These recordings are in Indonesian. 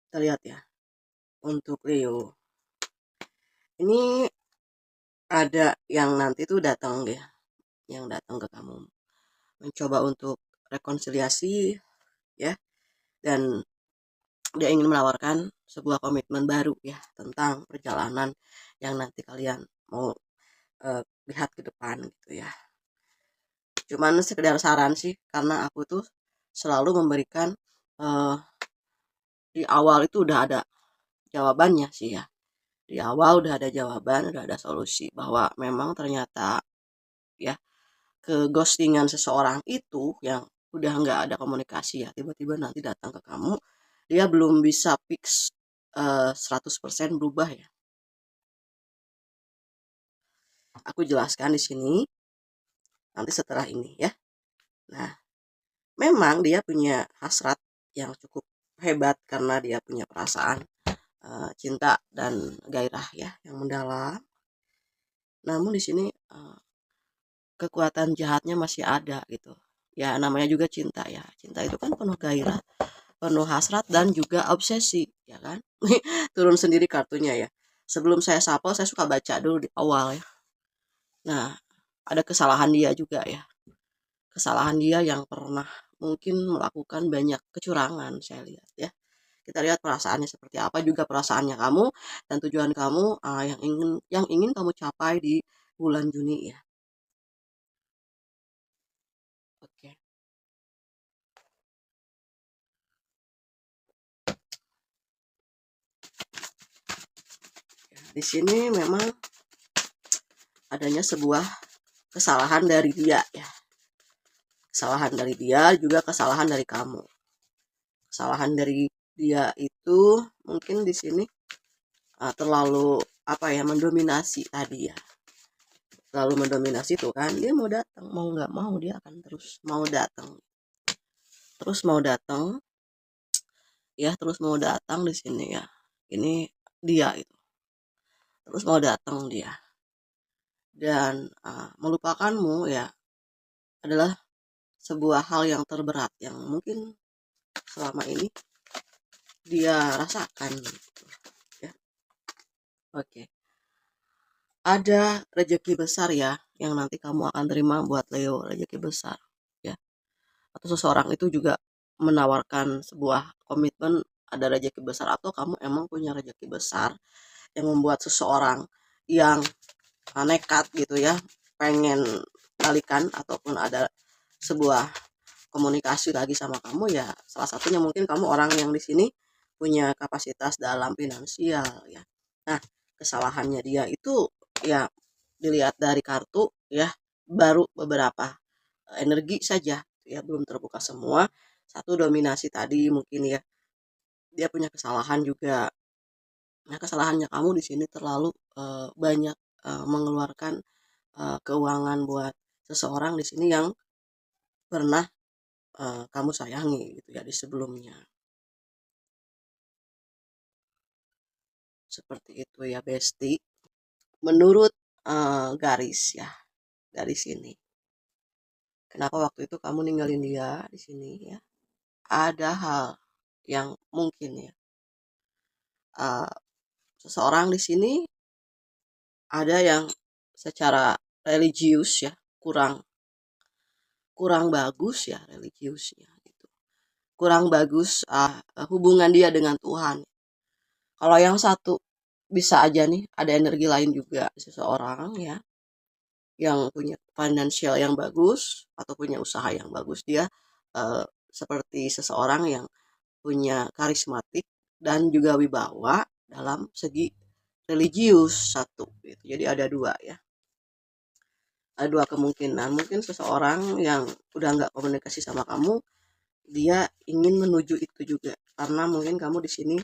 Kita lihat ya, untuk Leo. Ini ada yang nanti tuh datang ya, yang datang ke kamu. Mencoba untuk rekonsiliasi ya, dan dia ingin menawarkan sebuah komitmen baru ya tentang perjalanan yang nanti kalian mau lihat ke depan gitu ya. Cuman sekedar saran sih, karena aku tuh selalu memberikan eh, di awal itu udah ada jawabannya sih ya. Di awal udah ada jawaban, udah ada solusi bahwa memang ternyata ya ke ghostingan seseorang itu yang udah nggak ada komunikasi ya, tiba-tiba nanti datang ke kamu, dia belum bisa fix 100% berubah ya. Aku jelaskan di sini nanti setelah ini ya. Nah, memang dia punya hasrat yang cukup hebat karena dia punya perasaan cinta dan gairah ya yang mendalam. Namun di sini kekuatan jahatnya masih ada gitu. Ya namanya juga cinta ya. Cinta itu kan penuh gairah, penuh hasrat dan juga obsesi, ya kan? Turun sendiri kartunya ya. Sebelum saya sapa, saya suka baca dulu di awal ya. Nah, ada kesalahan dia juga ya. Kesalahan dia yang pernah mungkin melakukan banyak kecurangan, saya lihat ya. Kita lihat perasaannya seperti apa, juga perasaannya kamu dan tujuan kamu yang ingin kamu capai di bulan Juni ya. Oke. Ya, di sini memang adanya sebuah kesalahan dari dia ya. Kesalahan dari dia juga kesalahan dari kamu. Kesalahan dari dia itu mungkin di sini terlalu apa ya, mendominasi tadi ya. Terlalu mendominasi tuh kan, dia mau datang mau nggak mau dia akan terus mau datang, terus mau datang ya, terus mau datang di sini ya. Ini dia itu terus mau datang dia, dan melupakanmu ya adalah sebuah hal yang terberat yang mungkin selama ini dia rasakan gitu ya. Oke. Ada rezeki besar ya yang nanti kamu akan terima buat Leo, rezeki besar ya. Atau seseorang itu juga menawarkan sebuah komitmen, ada rezeki besar, atau kamu emang punya rezeki besar yang membuat seseorang yang nekat gitu ya, pengen balikan ataupun ada sebuah komunikasi lagi sama kamu ya. Salah satunya mungkin kamu orang yang di sini punya kapasitas dalam finansial ya. Nah, kesalahannya dia itu ya dilihat dari kartu ya, baru beberapa energi saja ya, belum terbuka semua. Satu, dominasi tadi mungkin ya, dia punya kesalahan juga. Nah, kesalahannya kamu di sini terlalu banyak mengeluarkan keuangan buat seseorang di sini yang pernah kamu sayangi gitu ya di sebelumnya. Seperti itu ya, Besti. Menurut garis ya, garis ini. Kenapa waktu itu kamu ninggalin dia di sini ya? Ada hal yang mungkin ya, eh, seseorang di sini ada yang secara religius ya kurang kurang bagus ya, religiusnya gitu. Kurang bagus hubungan dia dengan Tuhan. Kalau yang satu bisa aja nih ada energi lain juga, seseorang ya yang punya financial yang bagus atau punya usaha yang bagus. Dia eh, seperti seseorang yang punya karismatik dan juga wibawa dalam segi religius satu gitu. Jadi ada dua ya. Ada dua kemungkinan. Mungkin seseorang yang udah nggak komunikasi sama kamu, dia ingin menuju itu juga. Karena mungkin kamu di sini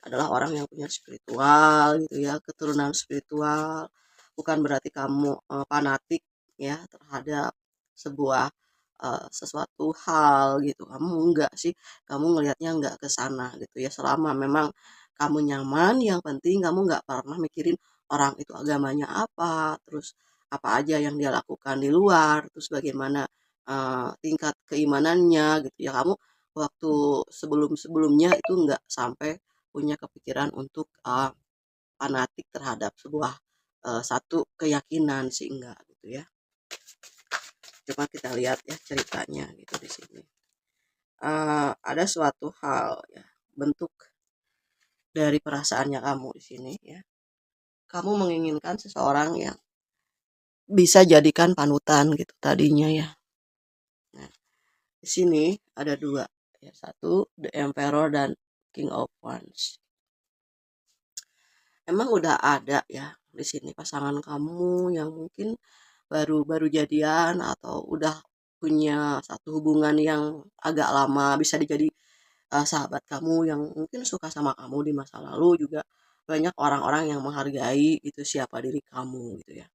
adalah orang yang punya spiritual gitu ya, keturunan spiritual. Bukan berarti kamu fanatik ya terhadap sebuah sesuatu hal gitu. Kamu enggak sih, kamu ngelihatnya enggak ke sana gitu ya. Selama memang kamu nyaman, yang penting kamu enggak pernah mikirin orang itu agamanya apa, terus apa aja yang dia lakukan di luar, terus bagaimana tingkat keimanannya gitu ya. Kamu waktu sebelum-sebelumnya itu enggak sampai punya kepikiran untuk fanatik terhadap sebuah satu keyakinan sih enggak gitu ya. Coba kita lihat ya ceritanya gitu di sini. Ada suatu hal ya, bentuk dari perasaannya kamu di sini ya. Kamu menginginkan seseorang yang bisa jadikan panutan gitu tadinya ya. Nah, di sini ada dua ya, satu The Emperor dan King of Wands. Emang udah ada ya di sini pasangan kamu yang mungkin baru jadian atau udah punya satu hubungan yang agak lama, bisa dijadi sahabat kamu yang mungkin suka sama kamu di masa lalu, juga banyak orang-orang yang menghargai itu siapa diri kamu gitu ya.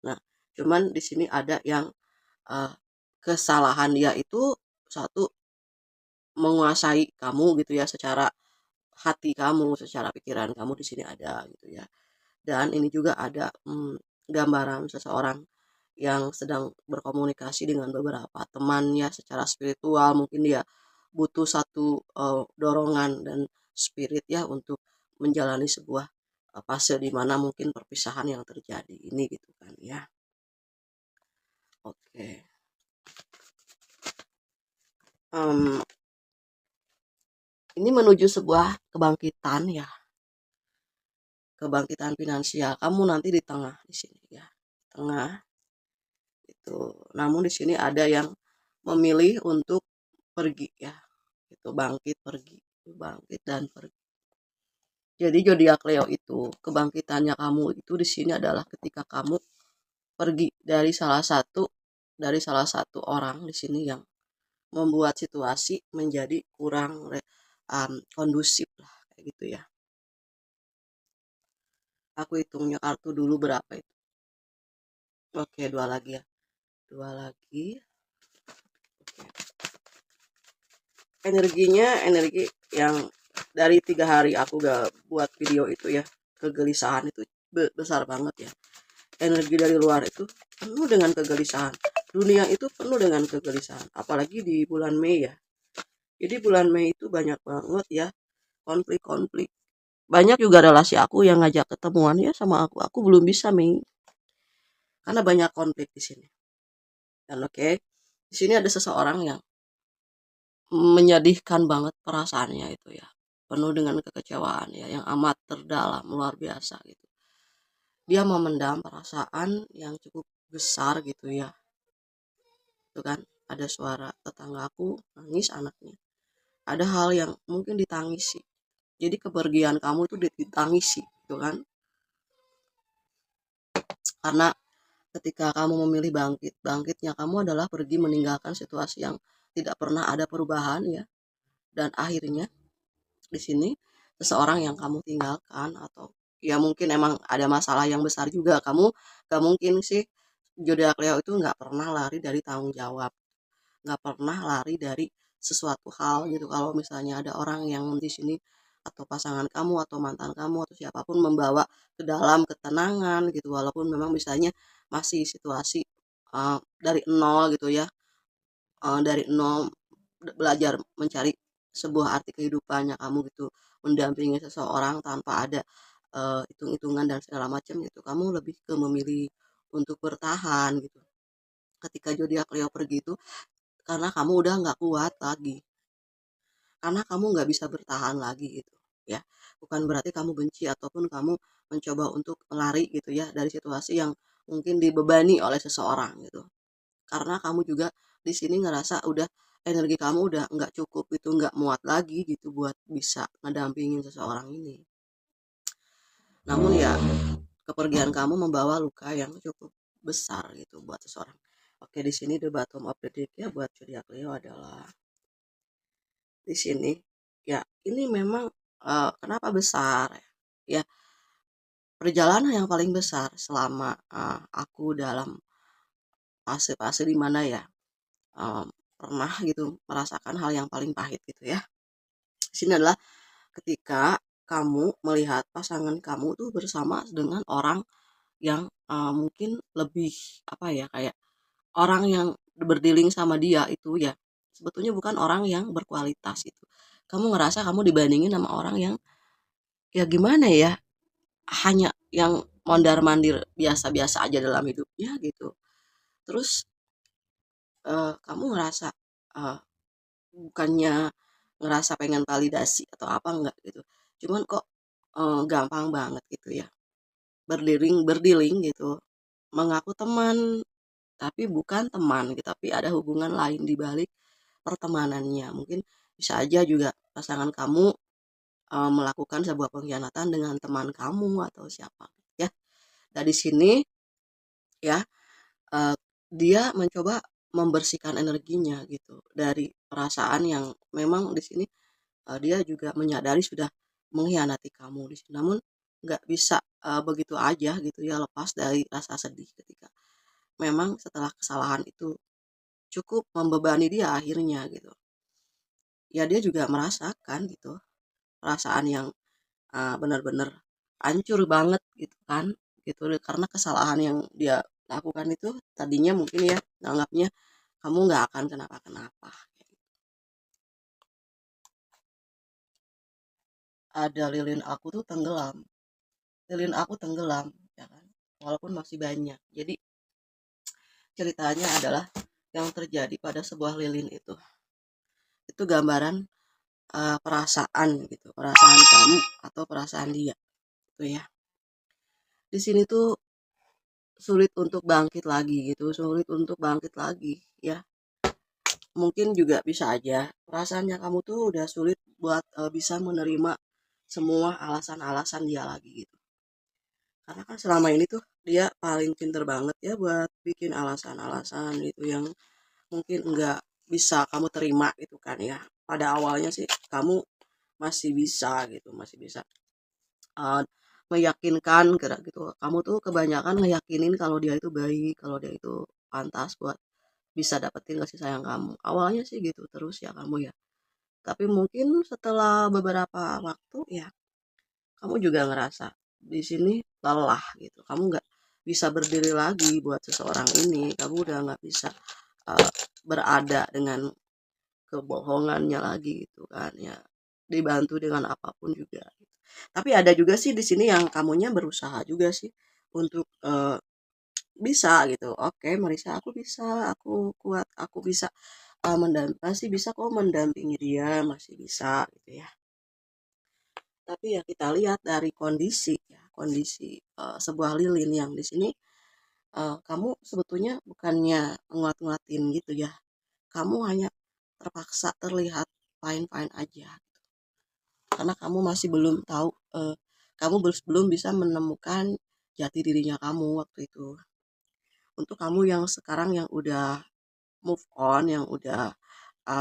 Nah, cuman di sini ada yang uh, kesalahan dia itu satu, menguasai kamu gitu ya, secara hati kamu, secara pikiran kamu di sini ada gitu ya. Dan ini juga ada gambaran seseorang yang sedang berkomunikasi dengan beberapa temannya secara spiritual. Mungkin dia butuh satu dorongan dan spirit ya untuk menjalani sebuah fase di mana mungkin perpisahan yang terjadi ini gitu kan ya. Oke. Ini menuju sebuah kebangkitan ya, kebangkitan finansial. Kamu nanti di tengah di sini ya, tengah itu. Namun di sini ada yang memilih untuk pergi ya, itu bangkit pergi, bangkit dan pergi. Jadi zodiak Leo itu kebangkitannya kamu itu di sini adalah ketika kamu pergi dari salah satu orang di sini yang membuat situasi menjadi kurang kondusif lah kayak gitu ya. Aku hitungnya kartu dulu berapa itu. Oke, dua lagi ya. Dua lagi. Energinya energi yang dari 3 hari aku gak buat video itu ya, kegelisahan itu besar banget ya. Energi dari luar itu penuh dengan kegelisahan. Dunia itu penuh dengan kegelisahan, apalagi di bulan Mei ya. Jadi bulan Mei itu banyak banget ya konflik-konflik. Banyak juga relasi aku yang ngajak ketemuan ya sama aku. Aku belum bisa Mei karena banyak konflik di sini. Dan oke, di sini ada seseorang yang menyedihkan banget perasaannya itu ya, penuh dengan kekecewaan ya, yang amat terdalam luar biasa gitu. Dia memendam perasaan yang cukup besar gitu ya. Itu kan ada suara tetanggaku nangis anaknya. Ada hal yang mungkin ditangisi. Jadi kepergian kamu tuh ditangisi gitu kan. Karena ketika kamu memilih bangkitnya kamu adalah pergi meninggalkan situasi yang tidak pernah ada perubahan ya. Dan akhirnya di sini seseorang yang kamu tinggalkan, atau ya mungkin emang ada masalah yang besar juga, kamu gak mungkin sih, zodiak Leo itu nggak pernah lari dari tanggung jawab, nggak pernah lari dari sesuatu hal gitu. Kalau misalnya ada orang yang di sini atau pasangan kamu atau mantan kamu atau siapapun membawa ke dalam ketenangan gitu, walaupun memang misalnya masih situasi dari nol gitu ya, dari nol belajar mencari sebuah arti kehidupannya kamu gitu, mendampingi seseorang tanpa ada hitung-hitungan dan segala macam gitu. Kamu lebih ke memilih untuk bertahan gitu ketika zodiak Leo pergi itu, karena kamu udah nggak kuat lagi, karena kamu nggak bisa bertahan lagi gitu ya. Bukan berarti kamu benci ataupun kamu mencoba untuk lari gitu ya dari situasi yang mungkin dibebani oleh seseorang gitu, karena kamu juga di sini ngerasa udah energi kamu udah nggak cukup itu, nggak muat lagi gitu buat bisa ngedampingin seseorang ini. Namun ya kepergian kamu membawa luka yang cukup besar gitu buat seseorang. Oke, di sini the bottom of the deck ya buat zodiak Leo adalah di sini ya. Ini memang kenapa besar ya, perjalanan yang paling besar selama aku dalam fase-fase dimana ya pernah gitu merasakan hal yang paling pahit gitu ya. Di sini adalah ketika kamu melihat pasangan kamu tuh bersama dengan orang yang mungkin lebih apa ya, kayak orang yang berdealing sama dia itu ya sebetulnya bukan orang yang berkualitas itu. Kamu ngerasa kamu dibandingin sama orang yang ya gimana ya, hanya yang mondar-mandir biasa-biasa aja dalam hidupnya gitu. Terus kamu ngerasa eh, bukannya ngerasa pengen validasi atau apa enggak gitu. Cuman kok gampang banget gitu ya. Berdiling gitu. Mengaku teman tapi bukan teman gitu, tapi ada hubungan lain di balik pertemanannya. Mungkin bisa aja juga pasangan kamu melakukan sebuah pengkhianatan dengan teman kamu atau siapa ya. Dari sini ya eh, dia mencoba membersihkan energinya gitu dari perasaan yang memang di sini dia juga menyadari sudah mengkhianati kamu di sini. Namun nggak bisa begitu aja gitu ya lepas dari rasa sedih ketika memang setelah kesalahan itu cukup membebani dia akhirnya gitu. Ya dia juga merasakan gitu perasaan yang benar-benar hancur banget gitu kan gitu karena kesalahan yang dia lakukan itu tadinya mungkin ya nganggapnya kamu nggak akan kenapa-kenapa. Ada lilin aku tuh tenggelam, lilin aku tenggelam ya kan, walaupun masih banyak. Jadi ceritanya adalah yang terjadi pada sebuah lilin itu gambaran perasaan gitu, perasaan kamu atau perasaan dia gitu ya. Di sini tuh sulit untuk bangkit lagi gitu, sulit untuk bangkit lagi ya. Mungkin juga bisa aja perasaannya kamu tuh udah sulit buat bisa menerima semua alasan-alasan dia lagi gitu. Karena kan selama ini tuh dia paling pinter banget ya buat bikin alasan-alasan gitu yang mungkin nggak bisa kamu terima gitu kan ya. Pada awalnya sih kamu masih bisa gitu, masih bisa uh, meyakinkan kira gitu. Kamu tuh kebanyakan ngeyakinin kalau dia itu baik, kalau dia itu pantas buat bisa dapetin kasih sayang kamu. Awalnya sih gitu terus ya kamu ya. Tapi mungkin setelah beberapa waktu ya kamu juga ngerasa di sini lelah gitu. Kamu nggak bisa berdiri lagi buat seseorang ini. Kamu udah nggak bisa uh, berada dengan kebohongannya lagi gitu kan ya. Dibantu dengan apapun juga. Tapi ada juga sih di sini yang kamunya berusaha juga sih untuk bisa gitu. Oke, Marisa, aku bisa, aku kuat, aku bisa masih bisa kok mendampingi dia, masih bisa gitu ya. Tapi ya kita lihat dari kondisi ya, kondisi sebuah lilin yang di sini kamu sebetulnya bukannya nguat-nguatin gitu ya. Kamu hanya terpaksa terlihat fine-fine aja karena kamu masih belum tahu kamu belum bisa menemukan jati dirinya kamu waktu itu. Untuk kamu yang sekarang yang udah move on, yang udah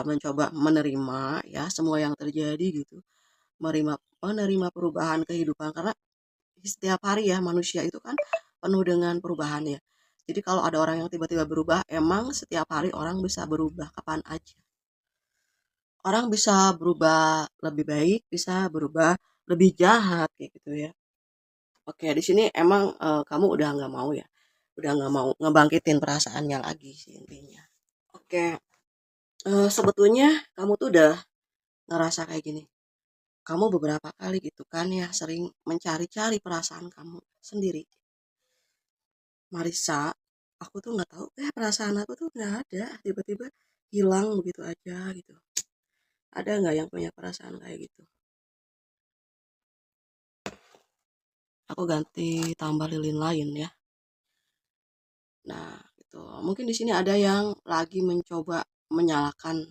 mencoba menerima ya semua yang terjadi gitu, menerima menerima perubahan kehidupan karena setiap hari ya manusia itu kan penuh dengan perubahan ya. Jadi kalau ada orang yang tiba-tiba berubah, emang setiap hari orang bisa berubah kapan aja. Orang bisa berubah lebih baik, bisa berubah lebih jahat kayak gitu ya. Oke, di sini emang kamu udah nggak mau ya, udah nggak mau ngebangkitin perasaannya lagi sih intinya. Oke, sebetulnya kamu tuh udah ngerasa kayak gini. Kamu beberapa kali gitu kan ya sering mencari-cari perasaan kamu sendiri. Marisa, aku tuh nggak tahu, perasaan aku tuh nggak ada, tiba-tiba hilang begitu aja gitu. Ada nggak yang punya perasaan kayak gitu? Aku ganti tambah lilin lain ya. Nah, gitu. Mungkin di sini ada yang lagi mencoba menyalahkan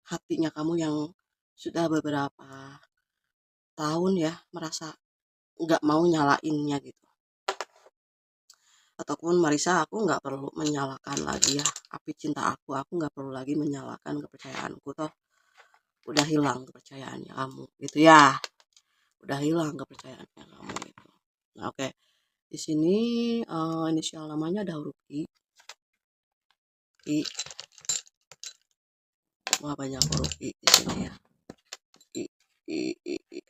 hatinya kamu yang sudah beberapa tahun ya merasa nggak mau nyalainnya gitu. Ataupun Marisa, aku nggak perlu menyalahkan lagi ya api cinta aku nggak perlu lagi menyalahkan kepercayaanku toh udah hilang kepercayaannya kamu gitu ya, udah hilang kepercayaannya kamu gitu. Nah, oke, di sini inisial namanya ada huruf I. Wah, banyak huruf I di sini ya. I, I.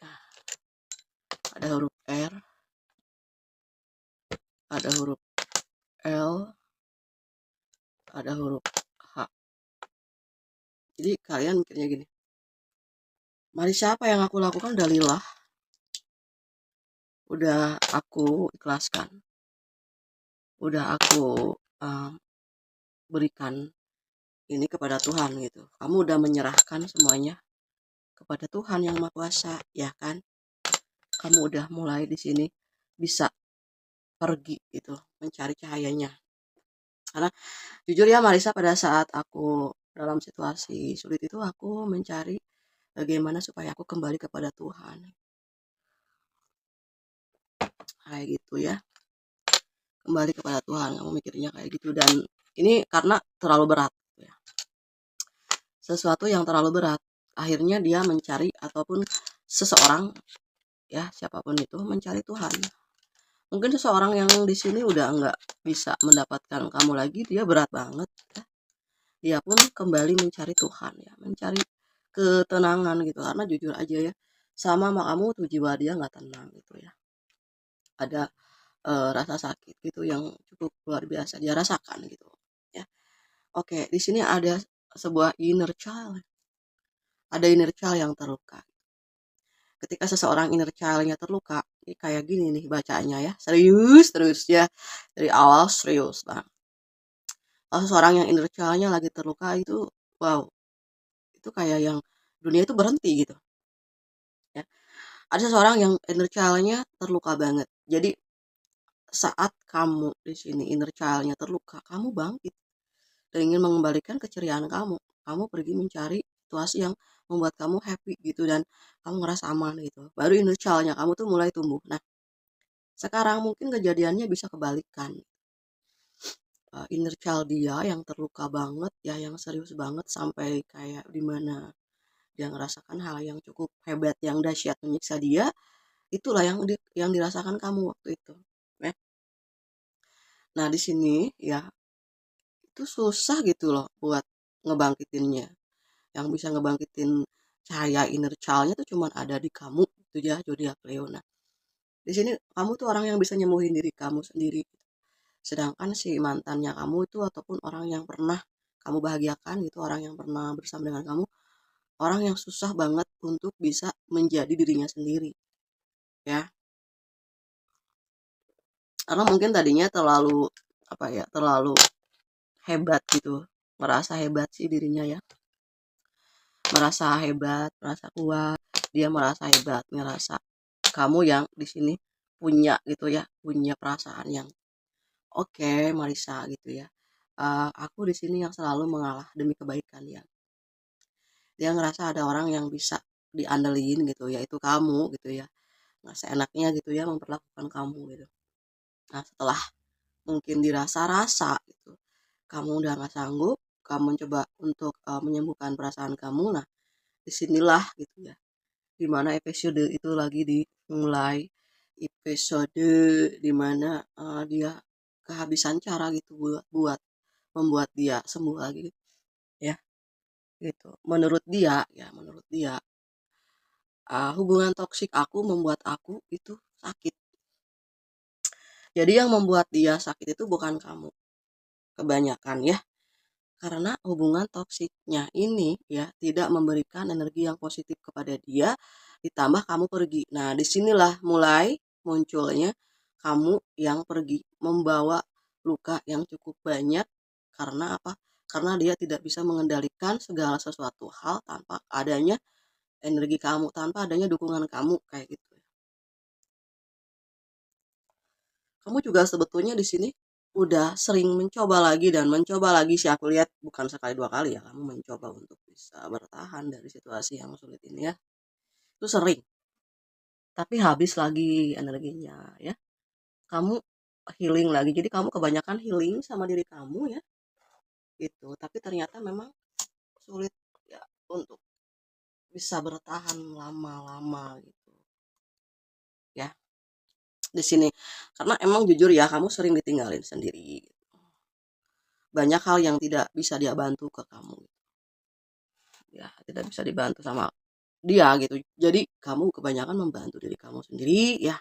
Ada huruf R, ada huruf L, ada huruf H. Jadi kalian mikirnya gini, Marisa, apa yang aku lakukan udah lillah, udah aku ikhlaskan, udah aku berikan ini kepada Tuhan gitu. Kamu udah menyerahkan semuanya kepada Tuhan yang Maha Kuasa, ya kan? Kamu udah mulai di sini bisa pergi gitu, mencari cahayanya. Karena jujur ya Marisa, pada saat aku dalam situasi sulit itu aku mencari bagaimana supaya aku kembali kepada Tuhan. Kayak gitu ya. Kembali kepada Tuhan, kamu mikirnya kayak gitu, dan ini karena terlalu berat ya. Sesuatu yang terlalu berat, akhirnya dia mencari ataupun seseorang ya siapapun itu mencari Tuhan. Mungkin seseorang yang di sini udah nggak bisa mendapatkan kamu lagi, dia berat banget ya. Dia pun kembali mencari Tuhan ya, mencari ketenangan gitu. Karena jujur aja ya, sama kamu tuh jiwa dia nggak tenang gitu ya. Ada rasa sakit gitu yang cukup luar biasa dia rasakan gitu ya. Oke, di sini ada sebuah inner child. Ada inner child yang terluka. Ketika seseorang inner child-nya terluka, ini kayak gini nih bacanya ya. Serius terus ya. Dari awal serius. Nah, kalau seseorang yang inner child-nya lagi terluka itu, wow, itu kayak yang dunia itu berhenti gitu ya. Ada seseorang yang inner child-nya terluka banget. Jadi saat kamu di sini inner child-nya terluka, kamu bangkit dan ingin mengembalikan keceriaan kamu. Kamu pergi mencari situasi yang membuat kamu happy gitu dan kamu ngerasa aman gitu. Baru inner child-nya kamu tuh mulai tumbuh. Nah, sekarang mungkin kejadiannya bisa kebalikan. Inner child dia yang terluka banget ya, yang serius banget sampai kayak dimana dia ngerasakan hal yang cukup hebat, yang dahsyat menyiksa dia, itulah yang dirasakan kamu waktu itu. Ya. Nah, di sini ya itu susah gitu loh buat ngebangkitinnya. Yang bisa ngebangkitin cahaya inner child-nya tuh cuman ada di kamu itu ya, zodiak Leo. Nah, di sini kamu tuh orang yang bisa nyembuhin diri kamu sendiri. Sedangkan si mantannya kamu itu ataupun orang yang pernah kamu bahagiakan gitu, orang yang pernah bersama dengan kamu, orang yang susah banget untuk bisa menjadi dirinya sendiri ya. Karena mungkin tadinya terlalu apa ya, terlalu hebat gitu, merasa hebat sih dirinya ya, merasa hebat, merasa kuat, dia merasa hebat, merasa kamu yang di sini punya gitu ya, punya perasaan yang oke, Marisa gitu ya. Aku di sini yang selalu mengalah demi kebaikan ya. Dia ngerasa ada orang yang bisa diandelin gitu, yaitu kamu gitu ya. Nggak seenaknya gitu ya memperlakukan kamu gitu. Nah, setelah mungkin dirasa-rasa gitu, kamu udah nggak sanggup, kamu coba untuk menyembuhkan perasaan kamu. Nah, disinilah gitu ya, dimana episode itu lagi dimulai, episode dimana dia kehabisan cara gitu buat membuat dia sembuh lagi ya gitu. Menurut dia hubungan toksik aku membuat aku itu sakit. Jadi yang membuat dia sakit itu bukan kamu kebanyakan ya, karena hubungan toksiknya ini ya tidak memberikan energi yang positif kepada dia, ditambah kamu pergi. Nah, disinilah mulai munculnya kamu yang pergi membawa luka yang cukup banyak. Karena apa? Karena dia tidak bisa mengendalikan segala sesuatu hal tanpa adanya energi kamu, tanpa adanya dukungan kamu kayak gitu. Kamu juga sebetulnya di sini udah sering mencoba lagi dan mencoba lagi sih, aku lihat bukan sekali dua kali ya kamu mencoba untuk bisa bertahan dari situasi yang sulit ini ya. Itu sering, tapi habis lagi energinya ya. Kamu healing lagi. Jadi kamu kebanyakan healing sama diri kamu ya. Gitu. Tapi ternyata memang sulit ya untuk bisa bertahan lama-lama gitu. Ya, di sini. Karena emang jujur ya kamu sering ditinggalin sendiri. Banyak hal yang tidak bisa dia bantu ke kamu ya, tidak bisa dibantu sama dia gitu. Jadi kamu kebanyakan membantu diri kamu sendiri ya.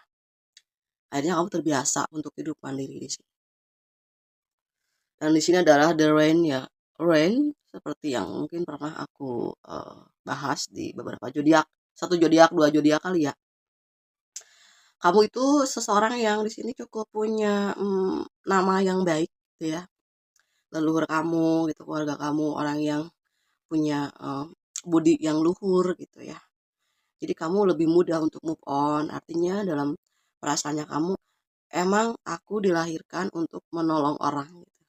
Akhirnya kamu terbiasa untuk hidup mandiri di sini. Dan di sini adalah the rain ya. Rain seperti yang mungkin pernah aku bahas di beberapa zodiak, satu zodiak, dua zodiak kali ya. kamu itu seseorang yang di sini cukup punya nama yang baik gitu ya. Leluhur kamu gitu, keluarga kamu orang yang punya budi yang luhur gitu ya. Jadi kamu lebih mudah untuk move on. Artinya dalam perasaannya kamu, emang aku dilahirkan untuk menolong orang gitu.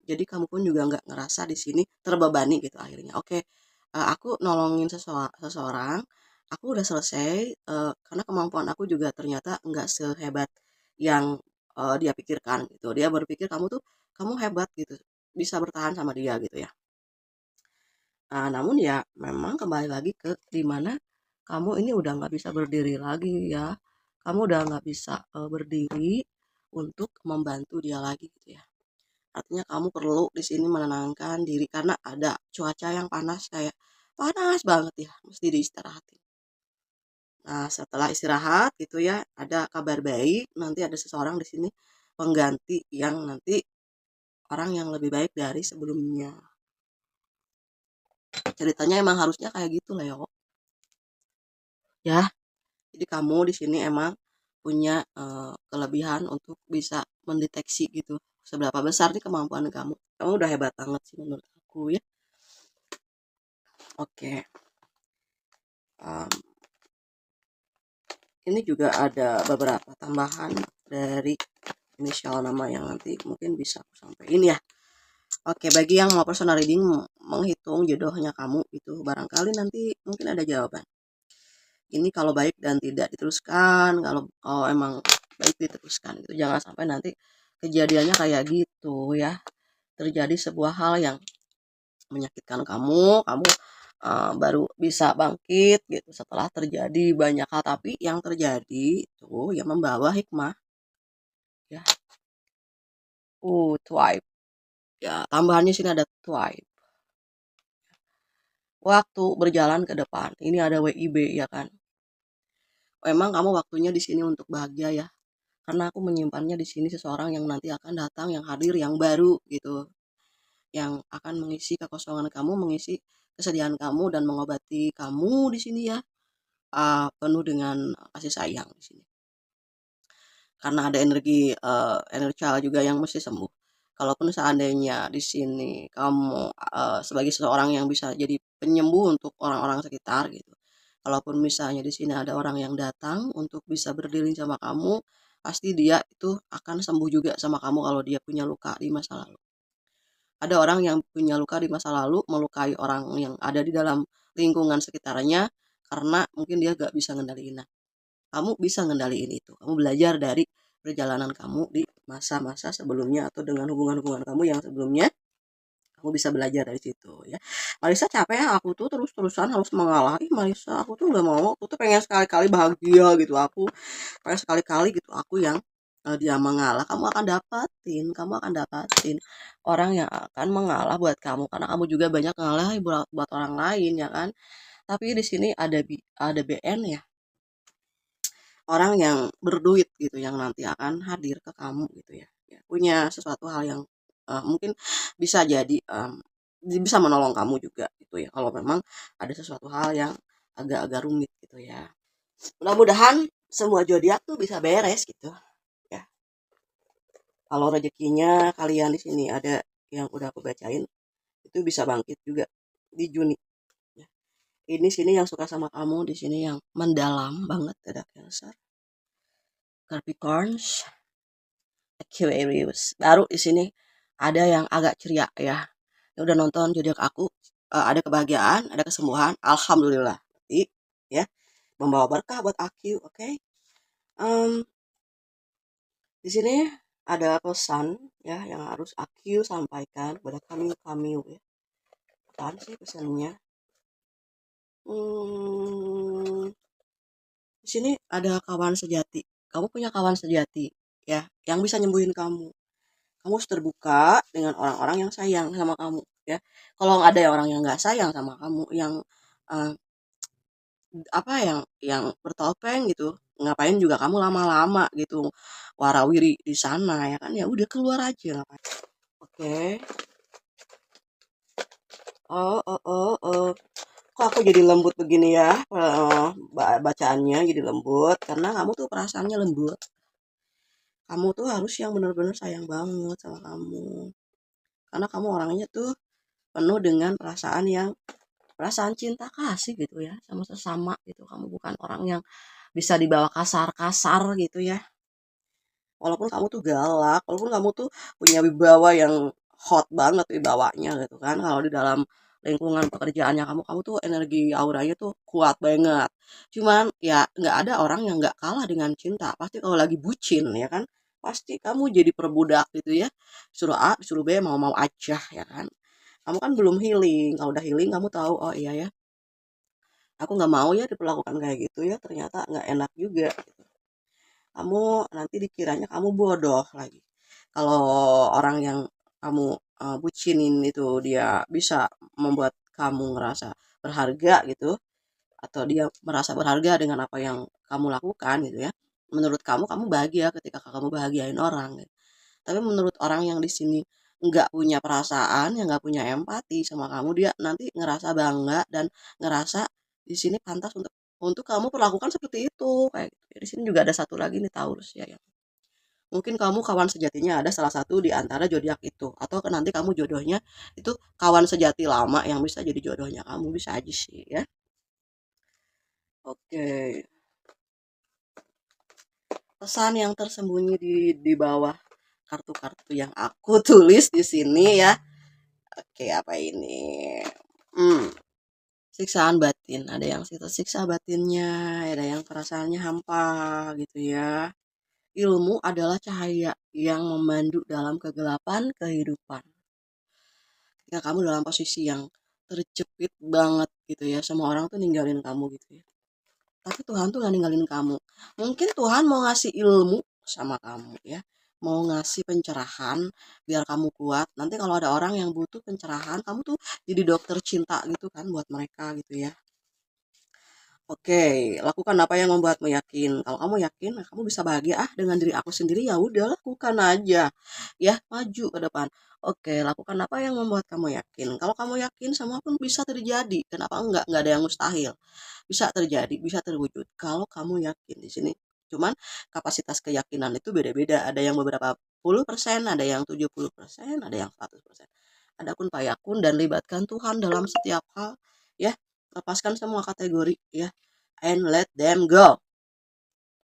Jadi kamu pun juga nggak ngerasa di sini terbebani gitu akhirnya. Oke, aku nolongin seseorang, aku udah selesai, karena kemampuan aku juga ternyata nggak sehebat yang dia pikirkan gitu. Dia berpikir kamu hebat gitu, bisa bertahan sama dia gitu ya. Namun ya memang kembali lagi ke dimana kamu ini udah nggak bisa berdiri lagi ya. Kamu udah nggak bisa berdiri untuk membantu dia lagi gitu ya. Artinya kamu perlu di sini menenangkan diri karena ada cuaca yang panas kayak panas banget ya, mesti diistirahatin. Nah, setelah istirahat gitu ya, ada kabar baik, nanti ada seseorang di sini pengganti yang nanti orang yang lebih baik dari sebelumnya. Ceritanya emang harusnya kayak gitu, Leo. Ya, jadi kamu di sini emang punya kelebihan untuk bisa mendeteksi gitu seberapa besar nih kemampuan kamu. Kamu udah hebat banget sih menurut aku ya. Oke. Em, ini juga ada beberapa tambahan dari inisial nama yang nanti mungkin bisa aku sampaikan ya. Oke, bagi yang mau personal reading menghitung jodohnya kamu itu barangkali nanti mungkin ada jawaban. Ini kalau baik dan tidak diteruskan, kalau emang baik diteruskan itu jangan sampai nanti kejadiannya kayak gitu ya. Terjadi sebuah hal yang menyakitkan kamu baru bisa bangkit gitu setelah terjadi banyak hal, tapi yang terjadi itu yang membawa hikmah ya. Twice. Ya, tambahannya sini ada twice. Waktu berjalan ke depan. Ini ada WIB ya kan. Memang kamu waktunya di sini untuk bahagia ya. Karena aku menyimpannya di sini seseorang yang nanti akan datang, yang hadir, yang baru gitu. Yang akan mengisi kekosongan kamu, mengisi kesedihan kamu dan mengobati kamu di sini ya. Penuh dengan kasih sayang di sini. Karena ada energi juga yang mesti sembuh. Kalaupun seandainya di sini kamu sebagai seseorang yang bisa jadi penyembuh untuk orang-orang sekitar gitu. Kalaupun misalnya di sini ada orang yang datang untuk bisa berdiri sama kamu, pasti dia itu akan sembuh juga sama kamu kalau dia punya luka di masa lalu. Ada orang yang punya luka di masa lalu melukai orang yang ada di dalam lingkungan sekitarnya karena mungkin dia gak bisa ngendaliin. Kamu bisa ngendaliin itu. Kamu belajar dari perjalanan kamu di masa-masa sebelumnya atau dengan hubungan-hubungan kamu yang sebelumnya. Kamu bisa belajar dari situ ya. Marisa capek ya, aku tuh terus-terusan harus mengalah. Marisa, aku tuh nggak mau. Aku tuh pengen sekali-kali bahagia gitu. Aku pengen sekali-kali gitu. Aku yang dia mengalah. Kamu akan dapatin orang yang akan mengalah buat kamu. Karena kamu juga banyak ngalah buat orang lain ya kan. Tapi di sini ada BN ya, orang yang berduit gitu yang nanti akan hadir ke kamu gitu ya, ya punya sesuatu hal yang mungkin bisa jadi bisa menolong kamu juga gitu ya kalau memang ada sesuatu hal yang agak-agak rumit gitu ya. Mudah-mudahan semua zodiak tuh bisa beres gitu ya. Kalau rezekinya kalian di sini ada yang udah aku bacain itu bisa bangkit juga di Juni ya. Ini sini yang suka sama kamu di sini yang mendalam banget ada Cancer, Capricorns, Aquarius. Baru di sini ada yang agak ceria ya. Ini udah nonton zodiak aku, ada kebahagiaan, ada kesembuhan, alhamdulillah. Jadi ya, membawa berkah buat aku, oke. Okay? Di sini ada pesan ya yang harus aku sampaikan kepada kami ya. Apaan sih pesannya? Di sini ada kawan sejati. Kamu punya kawan sejati ya, yang bisa nyembuhin kamu. Kamu harus terbuka dengan orang-orang yang sayang sama kamu ya. Kalau ada orang yang nggak sayang sama kamu, yang uh, apa yang bertopeng gitu, ngapain juga kamu lama-lama gitu warawiri di sana ya kan, ya udah keluar aja ngapain. Oke. Oh, oh, oh, oh. Kok aku jadi lembut begini ya? Bacaannya jadi lembut karena kamu tuh perasaannya lembut. Kamu tuh harus yang bener-bener sayang banget sama kamu. Karena kamu orangnya tuh penuh dengan perasaan cinta kasih gitu ya sama sesama gitu. Kamu bukan orang yang bisa dibawa kasar-kasar gitu ya. Walaupun kamu tuh galak, walaupun kamu tuh punya wibawa yang hot banget wibawanya gitu kan. Kalau di dalam lingkungan pekerjaannya kamu tuh energi auranya tuh kuat banget. Cuman ya nggak ada orang yang nggak kalah dengan cinta. Pasti kalau lagi bucin ya kan, pasti kamu jadi perbudak gitu ya. Suruh A, suruh B, mau-mau aja ya kan. Kamu kan belum healing. Kalau udah healing kamu tahu, oh iya ya, aku nggak mau ya diperlakukan kayak gitu ya. Ternyata nggak enak juga. Kamu nanti dikiranya kamu bodoh lagi. Kalau orang yang kamu bucinin itu dia bisa membuat kamu ngerasa berharga gitu, atau dia merasa berharga dengan apa yang kamu lakukan gitu ya. Menurut kamu, kamu bahagia ketika kamu bahagiain orang gitu. Tapi menurut orang yang di sini nggak punya perasaan, yang nggak punya empati sama kamu, dia nanti ngerasa bangga dan ngerasa di sini pantas untuk kamu perlakukan seperti itu kayak gitu. Ya, di sini juga ada satu lagi nih Taurus ya yang mungkin kamu kawan sejatinya ada salah satu di antara zodiak itu, atau nanti kamu jodohnya itu kawan sejati lama yang bisa jadi jodohnya kamu, bisa aja sih ya. Oke, pesan yang tersembunyi di bawah kartu-kartu yang aku tulis di sini ya. Oke, apa ini? Hmm, siksaan batin. Ada yang siksa batinnya, ada yang perasaannya hampa gitu ya. Ilmu adalah cahaya yang memandu dalam kegelapan kehidupan. Ketika kamu dalam posisi yang terjepit banget gitu ya, semua orang tuh ninggalin kamu gitu ya. Tapi Tuhan tuh gak ninggalin kamu. Mungkin Tuhan mau ngasih ilmu sama kamu ya. Mau ngasih pencerahan biar kamu kuat. Nanti kalau ada orang yang butuh pencerahan, kamu tuh jadi dokter cinta gitu kan buat mereka gitu ya. Oke, lakukan apa yang membuatmu yakin. Kalau kamu yakin, nah kamu bisa bahagia dengan diri aku sendiri, ya udah lakukan aja. Ya, maju ke depan. Oke, lakukan apa yang membuat kamu yakin. Kalau kamu yakin, semua pun bisa terjadi. Kenapa enggak? Enggak ada yang mustahil. Bisa terjadi, bisa terwujud. Kalau kamu yakin di sini. Cuman kapasitas keyakinan itu beda-beda. Ada yang beberapa puluh persen, ada yang 70%, ada yang 100%. Adapun payakun dan libatkan Tuhan dalam setiap hal, ya. Lepaskan semua kategori ya, and let them go.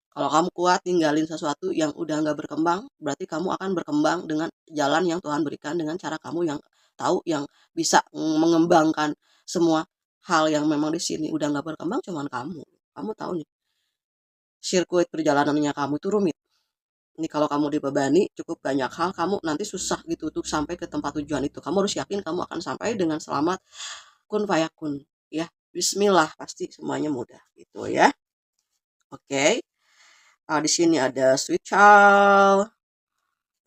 Kalau kamu kuat tinggalin sesuatu yang udah nggak berkembang, berarti kamu akan berkembang dengan jalan yang Tuhan berikan, dengan cara kamu yang tahu, yang bisa mengembangkan semua hal yang memang di sini udah nggak berkembang cuman kamu. Kamu tahu nih, sirkuit perjalanannya kamu itu rumit. Ini kalau kamu dibebani cukup banyak hal, kamu nanti susah gitu untuk sampai ke tempat tujuan itu. Kamu harus yakin kamu akan sampai dengan selamat, kun fayakun ya. Bismillah, pasti semuanya mudah gitu ya. Oke. Di sini ada sweet child,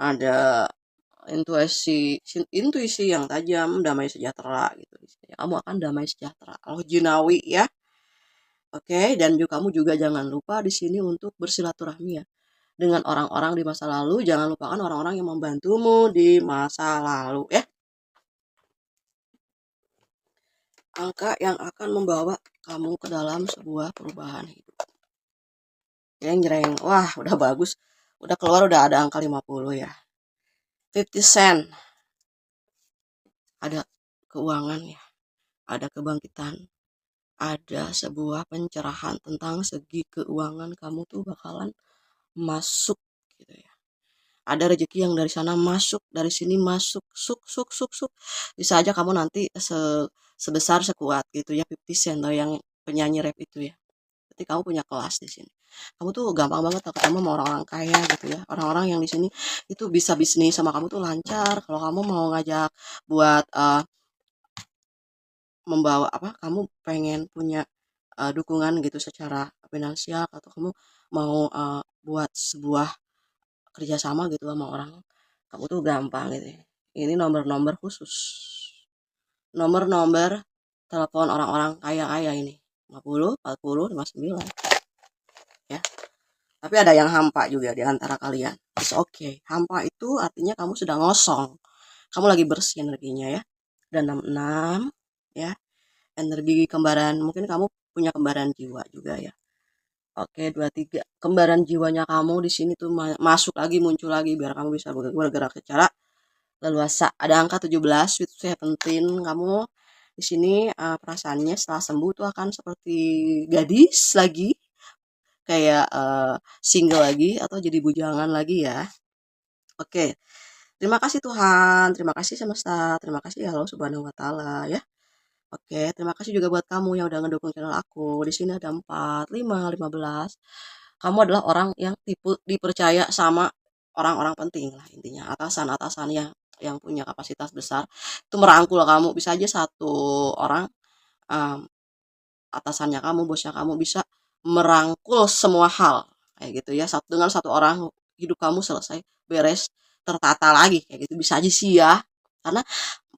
ada intuisi intuisi yang tajam, damai sejahtera gitu. Kamu akan damai sejahtera. Allah jinawi ya. Oke, dan juga kamu juga jangan lupa di sini untuk bersilaturahmi ya dengan orang-orang di masa lalu. Jangan lupakan orang-orang yang membantumu di masa lalu ya. Angka yang akan membawa kamu ke dalam sebuah perubahan hidup. Jreng. Wah, udah bagus. Udah keluar, udah ada angka 50 ya. 50 cent. Ada keuangan ya. Ada kebangkitan. Ada sebuah pencerahan tentang segi keuangan, kamu tuh bakalan masuk gitu ya. Ada rezeki yang dari sana masuk, dari sini masuk, suk. Bisa aja kamu nanti sebesar sekuat gitu ya 50 Cent atau yang penyanyi rap itu ya. Berarti kamu punya kelas di sini. Kamu tuh gampang banget ketemu sama orang-orang kaya gitu ya. Orang-orang yang di sini itu bisa bisnis sama kamu tuh lancar. Kalau kamu mau ngajak buat membawa apa, kamu pengen punya dukungan gitu secara finansial, atau kamu mau buat sebuah kerjasama gitu sama orang, kamu tuh gampang gitu ya. Ini nomor-nomor khusus, nomor-nomor telepon orang-orang kaya-kaya ini 50, 40, 59 ya. Tapi ada yang hampa juga di antara kalian. It's okay. Hampa itu artinya kamu sudah ngosong. Kamu lagi bersih energinya ya. Dan 66 ya. energi kembaran, mungkin kamu punya kembaran jiwa juga ya. Oke, 23. Kembaran jiwanya kamu di sini tuh masuk lagi, muncul lagi biar kamu bisa bergerak secara leluasa. Ada angka 17, Sweet 17. Kamu di sini perasaannya setelah sembuh tuh akan seperti gadis lagi, kayak single lagi atau jadi bujangan lagi ya. Oke. Terima kasih Tuhan, terima kasih semesta, terima kasih ya Allah Subhanahu wa taala ya. Oke, terima kasih juga buat kamu yang udah ngedukung channel aku. Di sini ada 4, 5, 15. Kamu adalah orang yang tipe dipercaya sama orang-orang penting lah intinya. Atasan-atasan yang punya kapasitas besar itu merangkul kamu. Bisa aja satu orang um, atasannya kamu, bosnya kamu bisa merangkul semua hal kayak gitu ya. Dengan satu orang hidup kamu selesai, beres, tertata lagi kayak gitu. Bisa aja sih ya. Karena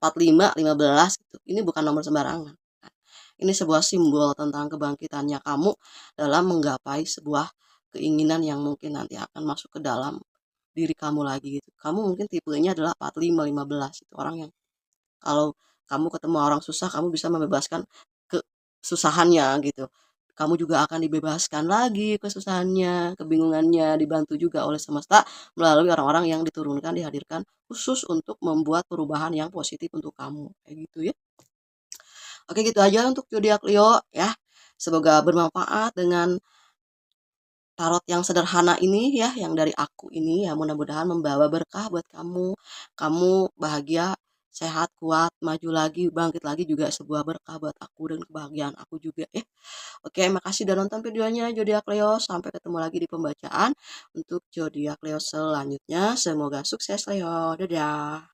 45, 15 gitu. Ini bukan nomor sembarangan. Ini sebuah simbol tentang kebangkitannya kamu dalam menggapai sebuah keinginan yang mungkin nanti akan masuk ke dalam diri kamu lagi gitu. Kamu mungkin tipenya adalah 45, 15. Itu orang yang kalau kamu ketemu orang susah, kamu bisa membebaskan kesusahannya gitu. Kamu juga akan dibebaskan lagi kesusahannya, kebingungannya, dibantu juga oleh semesta melalui orang-orang yang diturunkan, dihadirkan khusus untuk membuat perubahan yang positif untuk kamu. Kayak gitu ya. Oke, gitu aja untuk zodiak Leo ya. Semoga bermanfaat dengan tarot yang sederhana ini ya, yang dari aku ini ya, mudah-mudahan membawa berkah buat kamu. Kamu bahagia, sehat, kuat, maju lagi, bangkit lagi juga sebuah berkah buat aku dan kebahagiaan aku juga ya. Oke, makasih udah nonton videonya zodiak Leo. Sampai ketemu lagi di pembacaan untuk zodiak Leo selanjutnya. Semoga sukses Leo. Dadah.